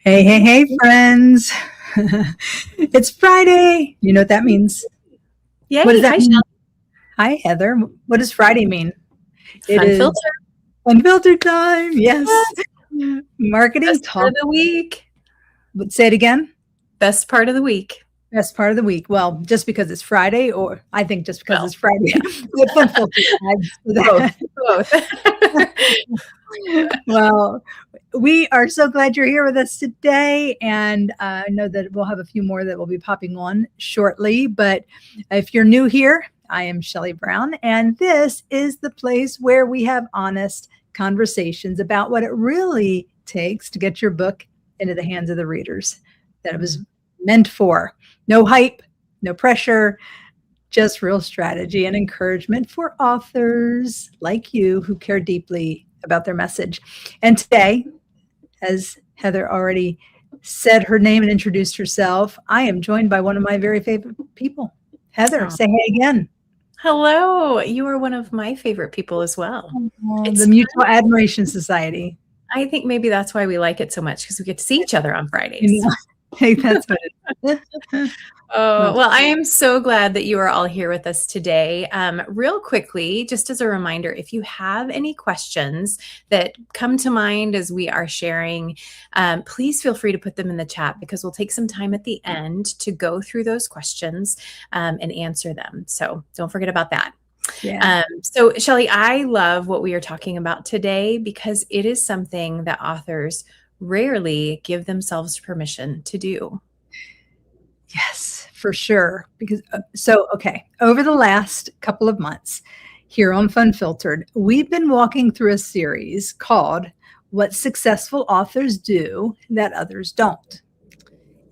Hey, hey, hey, friends. It's Friday. You know what that means? What does Yay. that Hi, mean? Shelly. Hi, Heather. What does Friday mean? It FUNfiltered. is unfiltered time. Yes. Yes. Marketing Best part talk. of the week. Say it again. Best part of the week. Best part of the week. Well, just because it's Friday, or I think just because it's Well, Friday. yeah, But fun filter adds to both. that. Both. Well, we are so glad you're here with us today. And I know that we'll have a few more that will be popping on shortly. But if you're new here, I am Shelly Brown, and this is the place where we have honest conversations about what it really takes to get your book into the hands of the readers that it was meant for. No hype, no pressure, just real strategy and encouragement for authors like you who care deeply about their message. And today, as Heather already said her name and introduced herself, I am joined by one of my very favorite people. Heather, Oh, say hey again. hello. You are one of my favorite people as well. The It's Mutual Admiration Society. I think maybe that's why we like it so much because we get to see each other on You Fridays. know, hey, that's what it is. Oh, well, I am so glad that you are all here with us today. Real quickly, just as a reminder, if you have any questions that come to mind as we are sharing, please feel free to put them in the chat because we'll take some time at the end to go through those questions and answer them. So don't forget about that. Yeah. So, Shelly, I love what we are talking about today because it is something that authors rarely give themselves permission to do. Yes, for sure. Because okay, over the last couple of months here on FUNfiltered, we've been walking through a series called What Successful Authors Do That Others Don't.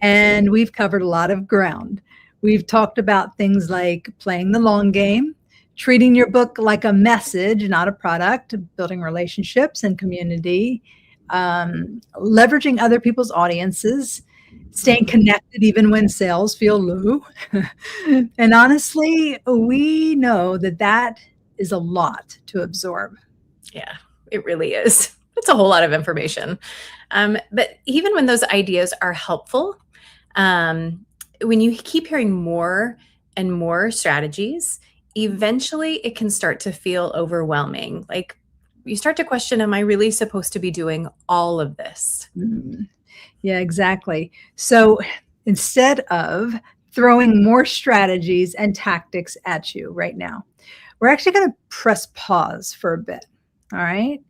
And we've covered a lot of ground. We've talked about things like playing the long game, treating your book like a message, not a product, building relationships and community, leveraging other people's audiences, staying connected even when sales feel low. And honestly, we know that that is a lot to absorb. Yeah, it really is. It's a whole lot of information. But even when those ideas are helpful, when you keep hearing more and more strategies, eventually it can start to feel overwhelming. Like you start to question, am I really supposed to be doing all of this? Mm. Yeah, exactly. So instead of throwing more strategies and tactics at you right now, we're actually going to press pause for a bit. All right.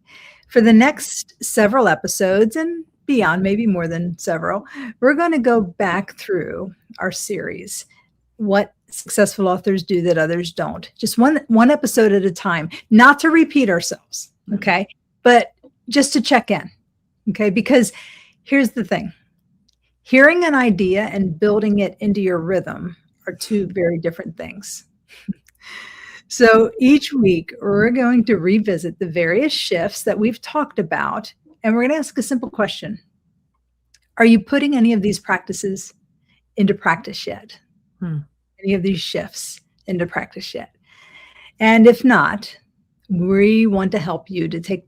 For the next several episodes and beyond, maybe more than several, we're going to go back through our series, What Successful Authors Do That Others Don't. Just one episode at a time, not to repeat ourselves, okay? But just to check in, okay? Because here's the thing. Hearing an idea and building it into your rhythm are two very different things. So each week, we're going to revisit the various shifts that we've talked about, and we're going to ask a simple question. Are you putting any of these practices into practice yet? Any of these shifts into practice yet? And if not, we want to help you to take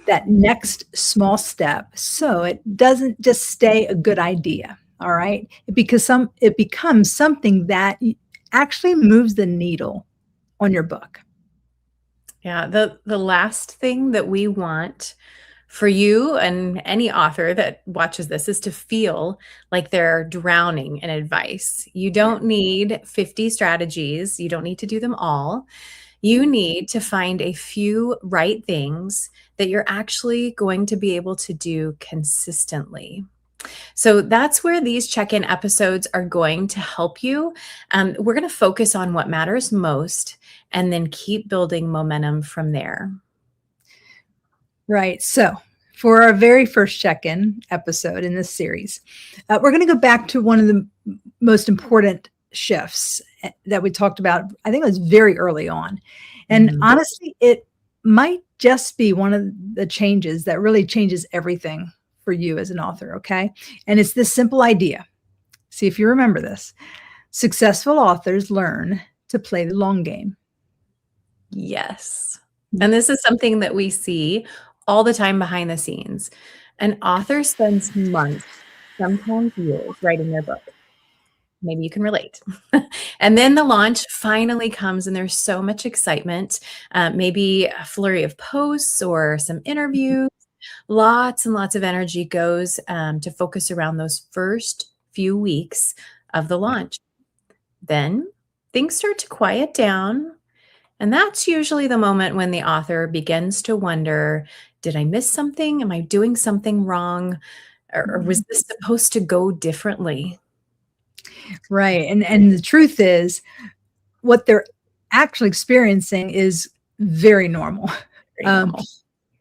that next small step so it doesn't just stay a good idea. All right. It becomes something that actually moves the needle on your book. Yeah, the last thing that we want for you and any author that watches this is to feel like they're drowning in advice. You don't need 50 strategies. You don't need to do them all. You need to find a few right things that you're actually going to be able to do consistently. So that's where these check-in episodes are going to help you. We're going to focus on what matters most and then keep building momentum from there. Right. So for our very first check-in episode in this series, we're going to go back to one of the most important shifts that we talked about. I think it was very early on. And honestly, it might just be one of the changes that really changes everything for you as an author. Okay. And it's this simple idea. See if you remember this. Successful authors learn to play the long game. Yes. And this is something that we see all the time behind the scenes. An author spends months sometimes years, writing their book. Maybe you can relate. And then the launch finally comes, and there's so much excitement, maybe a flurry of posts or some interviews. Lots and lots of energy goes to focus around those first few weeks of the launch. Then things start to quiet down. And that's usually the moment when the author begins to wonder, did I miss something? Am I doing something wrong? Or was this supposed to go differently? Right. And the truth is, what they're actually experiencing is very normal. Very normal.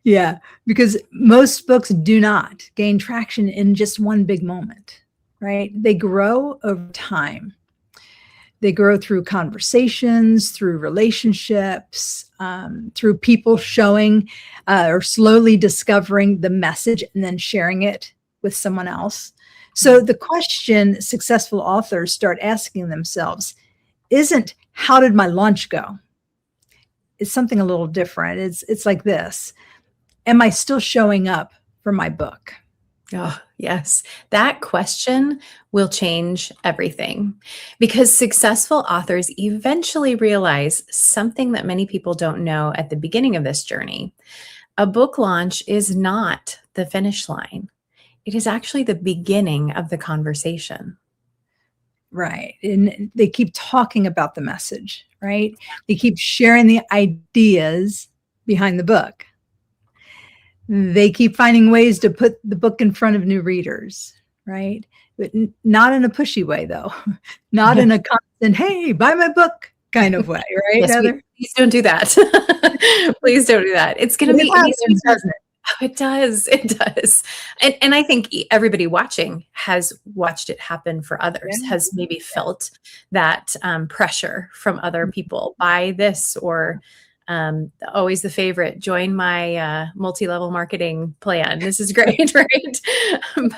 Yeah, because most books do not gain traction in just one big moment, right? They grow over time. They grow through conversations, through relationships, through people showing or slowly discovering the message and then sharing it with someone else. So the question successful authors start asking themselves isn't, how did my launch go? It's something a little different. It's like this. Am I still showing up for my book? Oh, yes. That question will change everything, because successful authors eventually realize something that many people don't know at the beginning of this journey. A book launch is not the finish line. It is actually the beginning of the conversation. Right. And they keep talking about the message, right? They keep sharing the ideas behind the book. They keep finding ways to put the book in front of new readers, right? But not in a pushy way, though. Not in a constant, hey, buy my book kind of way, right, Yes, Heather? please don't do that. Please don't do that. It's going to be, doesn't it? Oh, it does. It does. And I think everybody watching has watched it happen for others, Yeah. has maybe felt that pressure from other people. Buy this, or always the favorite, join my multi-level marketing plan. This is great, right?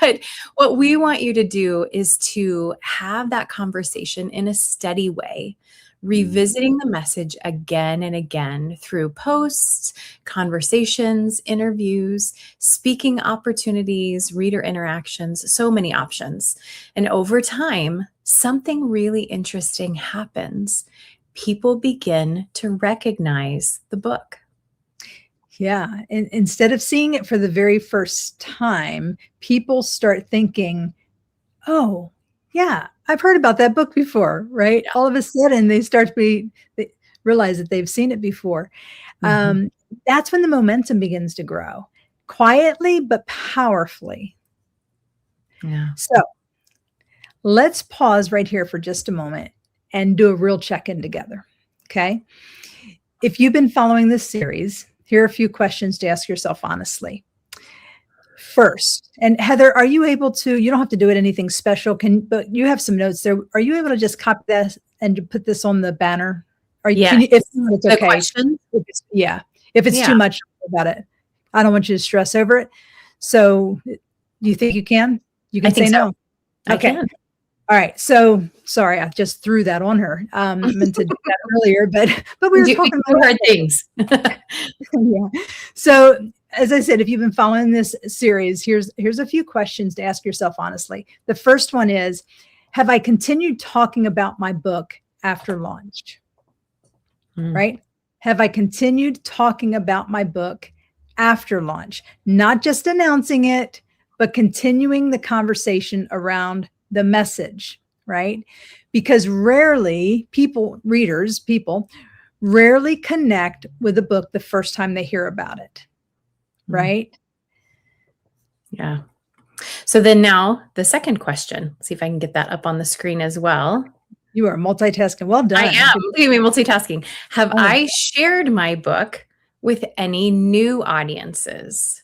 But what we want you to do is to have that conversation in a steady way, revisiting the message again and again through posts, conversations, interviews, speaking opportunities, reader interactions, so many options. And over time, something really interesting happens. People begin to recognize the book. Yeah. And instead of seeing it for the very first time, people start thinking, oh, yeah, I've heard about that book before, right? Yeah. All of a sudden they realize that they've seen it before. That's when the momentum begins to grow, quietly but powerfully. Yeah. So let's pause right here for just a moment and do a real check-in together. Okay. If you've been following this series, here are a few questions to ask yourself honestly. First, and Heather, are you able to, you don't have to do it anything special, but you have some notes there. Are you able to just copy that and put this on the banner? Or Yeah. can you, if not, it's The okay. question? If it's too much about it, I don't want you to stress over it. So do you think you can? You can say no. Okay. I can. All right. So sorry, I just threw that on her. Meant to do that earlier, but we were talking about hard things. Yeah. So as I said, if you've been following this series, here's a few questions to ask yourself honestly. The first one is, have I continued talking about my book after launch? Right? Have I continued talking about my book after launch? Not just announcing it, but continuing the conversation around the message, right? Because rarely people rarely connect with a book the first time they hear about it, right? Yeah. So then now the second question, see if I can get that up on the screen as well. You are multitasking. Well done. I am. Look at me multitasking. Have I shared my book with any new audiences?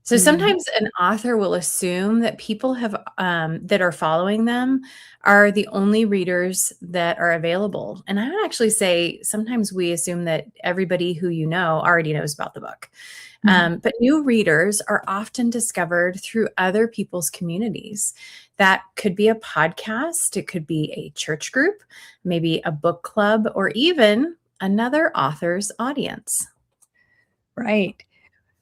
So sometimes an author will assume that people have that are following them are the only readers that are available. And I would actually say sometimes we assume that everybody who you know already knows about the book. But new readers are often discovered through other people's communities. That could be a podcast, it could be a church group, maybe a book club, or even another author's audience. Right.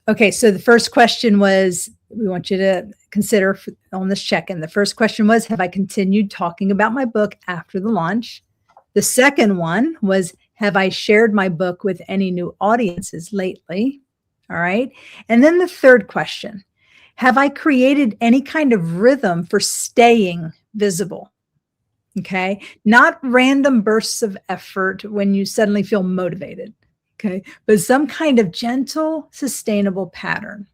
Okay, so the first question was, we want you to consider on this check-in. The first question was, have I continued talking about my book after the launch? The second one was, have I shared my book with any new audiences lately? All right. And then the third question, have I created any kind of rhythm for staying visible? Okay. Not random bursts of effort when you suddenly feel motivated. Okay. But some kind of gentle, sustainable pattern.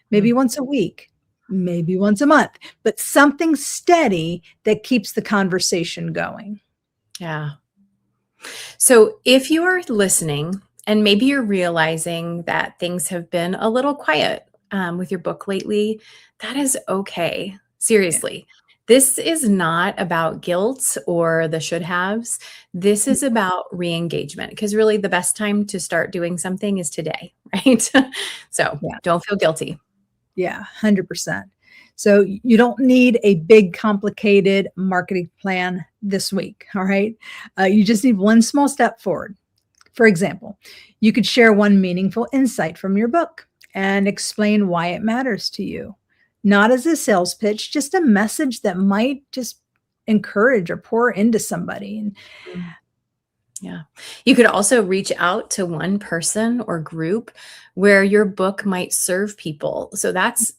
Maybe once a week, maybe once a month, but something steady that keeps the conversation going. Yeah. So if you are listening and maybe you're realizing that things have been a little quiet with your book lately, that is okay. Seriously. This is not about guilt or the should haves. This is about re-engagement, because really the best time to start doing something is today, right? So don't feel guilty. Yeah, 100%. So you don't need a big, complicated marketing plan this week, all right? You just need one small step forward. For example, you could share one meaningful insight from your book and explain why it matters to you. Not as a sales pitch, just a message that might just encourage or pour into somebody. Yeah. You could also reach out to one person or group where your book might serve people. So that's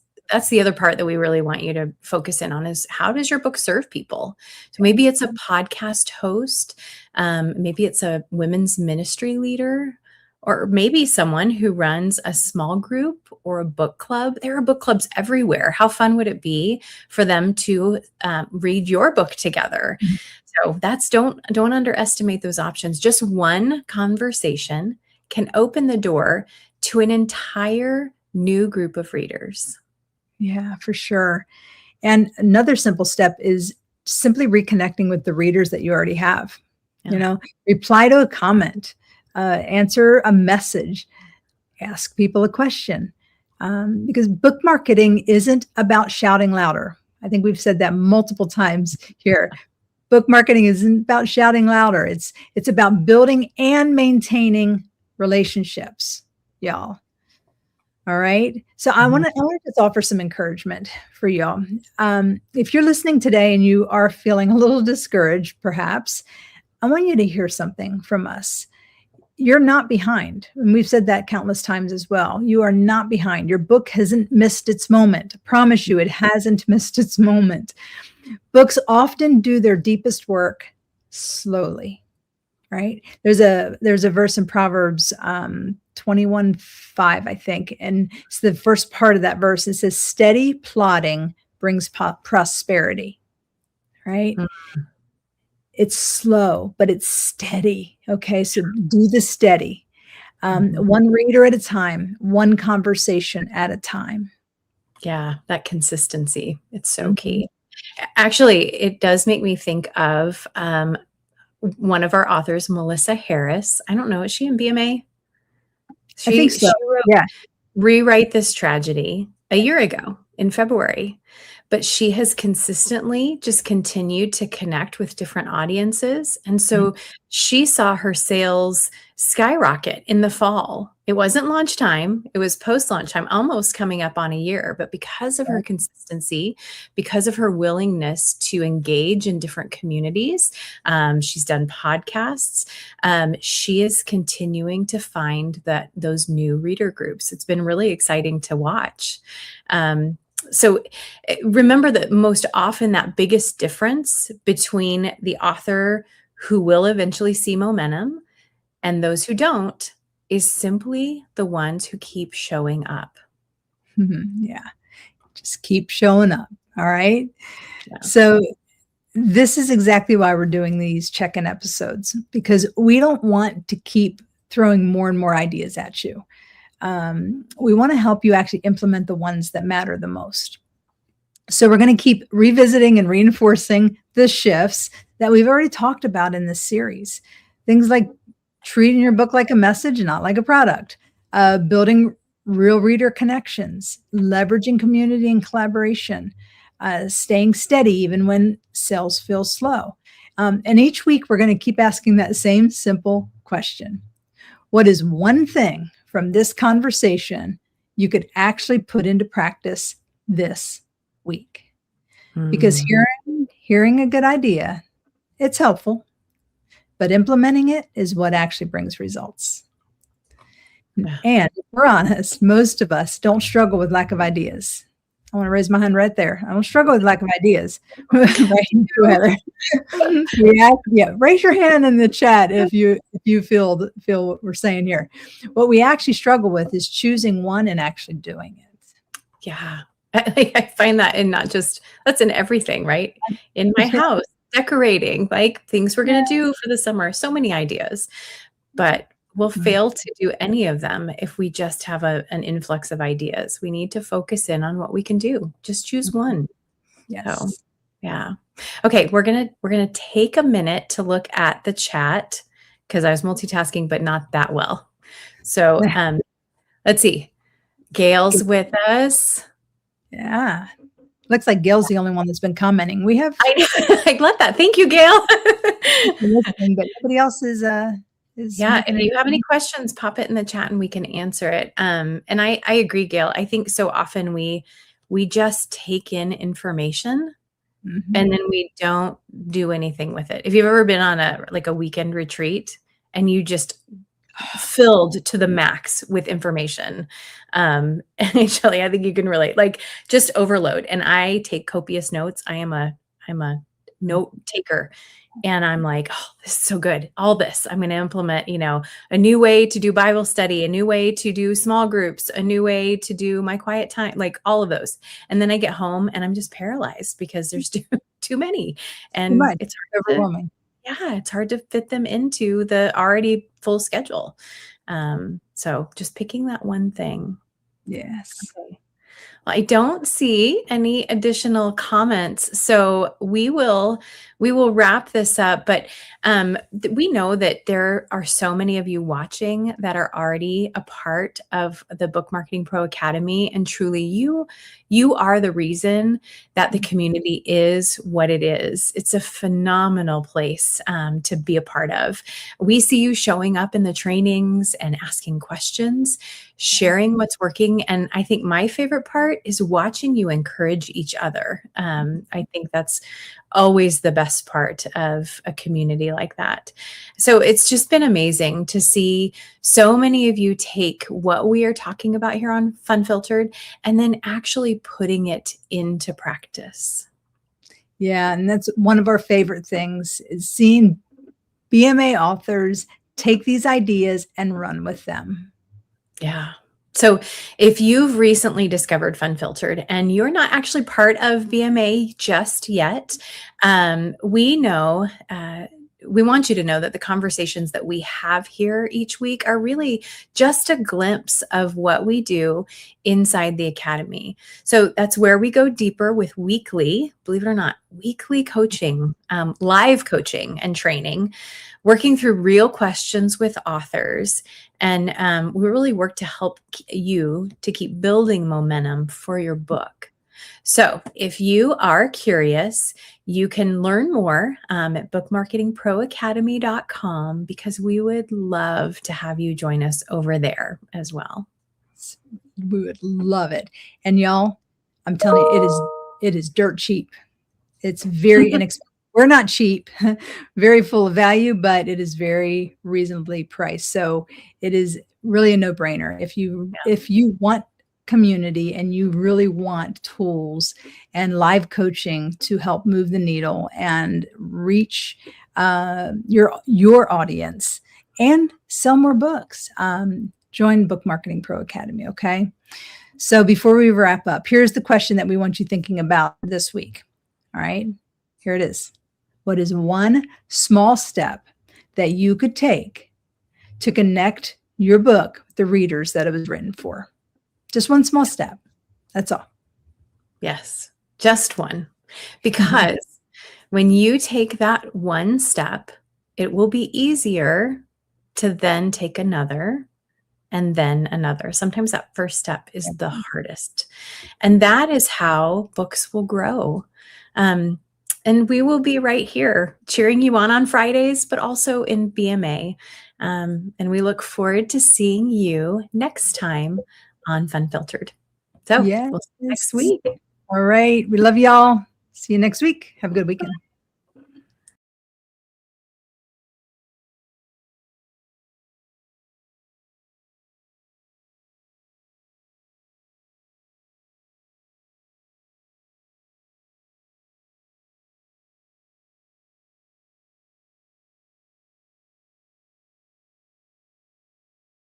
the other part that we really want you to focus in on, is how does your book serve people? So maybe it's a podcast host, maybe it's a women's ministry leader, or maybe someone who runs a small group or a book club. There are book clubs everywhere. How fun would it be for them to read your book together? So don't underestimate those options. Just one conversation can open the door to an entire new group of readers. Yeah, for sure. And another simple step is simply reconnecting with the readers that you already have. Yeah. Reply to a comment, answer a message, ask people a question. Because book marketing isn't about shouting louder. I think we've said that multiple times here. Book marketing isn't about shouting louder. It's about building and maintaining relationships, y'all. All right. So I want to just offer some encouragement for y'all. If you're listening today and you are feeling a little discouraged, perhaps, I want you to hear something from us. You're not behind. And we've said that countless times as well. You are not behind. Your book hasn't missed its moment. I promise you, it hasn't missed its moment. Books often do their deepest work slowly, right? There's a verse in Proverbs 21:5, I think. And it's the first part of that verse. It says, steady plodding brings prosperity, right? Mm-hmm. It's slow, but it's steady. Okay. So do the steady. One reader at a time, one conversation at a time. Yeah. That consistency. It's so key. Actually, it does make me think of one of our authors, Melissa Harris. I don't know. Is she in BMA? I think so. She wrote Rewrite This Tragedy a year ago in February, but she has consistently just continued to connect with different audiences. And so she saw her sales skyrocket in the fall. It wasn't launch time. It was post-launch time, almost coming up on a year. But because of her consistency, because of her willingness to engage in different communities, she's done podcasts. She is continuing to find those new reader groups. It's been really exciting to watch. So remember that most often that biggest difference between the author who will eventually see momentum and those who don't is simply the ones who keep showing up. Yeah. Just keep showing up. All right. Yeah. So this is exactly why we're doing these check-in episodes, because we don't want to keep throwing more and more ideas at you. We want to help you actually implement the ones that matter the most. So we're going to keep revisiting and reinforcing the shifts that we've already talked about in this series. Things like treating your book like a message, not like a product, building real reader connections, leveraging community and collaboration, staying steady even when sales feel slow. And each week we're going to keep asking that same simple question. What is one thing from this conversation you could actually put into practice this week. Because Mm. hearing a good idea, it's helpful, but implementing it is what actually brings results. Yeah. And if we're honest, most of us don't struggle with lack of ideas. I want to raise my hand right there. I don't struggle with lack of ideas. Right, Heather. Yeah, raise your hand in the chat if you feel what we're saying here. What we actually struggle with is choosing one and actually doing it. Yeah. I find that in not just, that's in everything, right? In my house, decorating, like things we're going to do for the summer, so many ideas, but we'll fail to do any of them if we just have an influx of ideas. We need to focus in on what we can do. Just choose one. Yes. So, yeah. Okay, we're gonna take a minute to look at the chat because I was multitasking, but not that well. So, let's see. Gail's with us. Yeah. Looks like Gail's the only one that's been commenting. We have I love that. Thank you, Gail. but nobody else is Yeah, if you have any questions, pop it in the chat and we can answer it. And I agree, Gail. I think so often we just take in information and then we don't do anything with it. If you've ever been on a weekend retreat and you just filled to the max with information, and Shelly, I think you can relate, like just overload. And I take copious notes. I'm a note taker. And I'm like, oh, this is so good. All this, I'm going to implement, a new way to do Bible study, a new way to do small groups, a new way to do my quiet time, like all of those. And then I get home and I'm just paralyzed because there's too many. And it's overwhelming. It's hard to fit them into the already full schedule. So just picking that one thing. Yes. Okay. Well, I don't see any additional comments, so we will wrap this up. But we know that there are so many of you watching that are already a part of the Book Marketing Pro Academy, and truly, you are the reason that the community is what it is. It's a phenomenal place to be a part of. We see you showing up in the trainings and asking questions, sharing what's working. And I think my favorite part is watching you encourage each other. I think that's always the best part of a community like that. So it's just been amazing to see so many of you take what we are talking about here on FUNfiltered and then actually putting it into practice. Yeah, and that's one of our favorite things is seeing BMA authors take these ideas and run with them. Yeah. So if you've recently discovered FUNfiltered and you're not actually part of BMA just yet, we want you to know that the conversations that we have here each week are really just a glimpse of what we do inside the Academy. So that's where we go deeper with weekly, believe it or not, weekly coaching, live coaching and training, working through real questions with authors. And we really work to help you to keep building momentum for your book. So if you are curious, you can learn more at bookmarketingproacademy.com because we would love to have you join us over there as well. We would love it. And y'all, I'm telling you, it is dirt cheap. It's very inexpensive. We're not cheap, very full of value, but it is very reasonably priced. So it is really a no-brainer. If you want community and you really want tools and live coaching to help move the needle and reach your audience and sell more books, join Book Marketing Pro Academy. Okay. So before we wrap up, here's the question that we want you thinking about this week. All right, here it is. What is one small step that you could take to connect your book with the readers that it was written for? Just one small step. That's all. Yes, just one. Because when you take that one step, it will be easier to then take another and then another. Sometimes that first step is the hardest. And that is how books will grow. And we will be right here cheering you on Fridays, but also in BMA. And we look forward to seeing you next time on FUNfiltered. So Yes. we'll see you next week. All right. We love y'all. See you next week. Have a good weekend.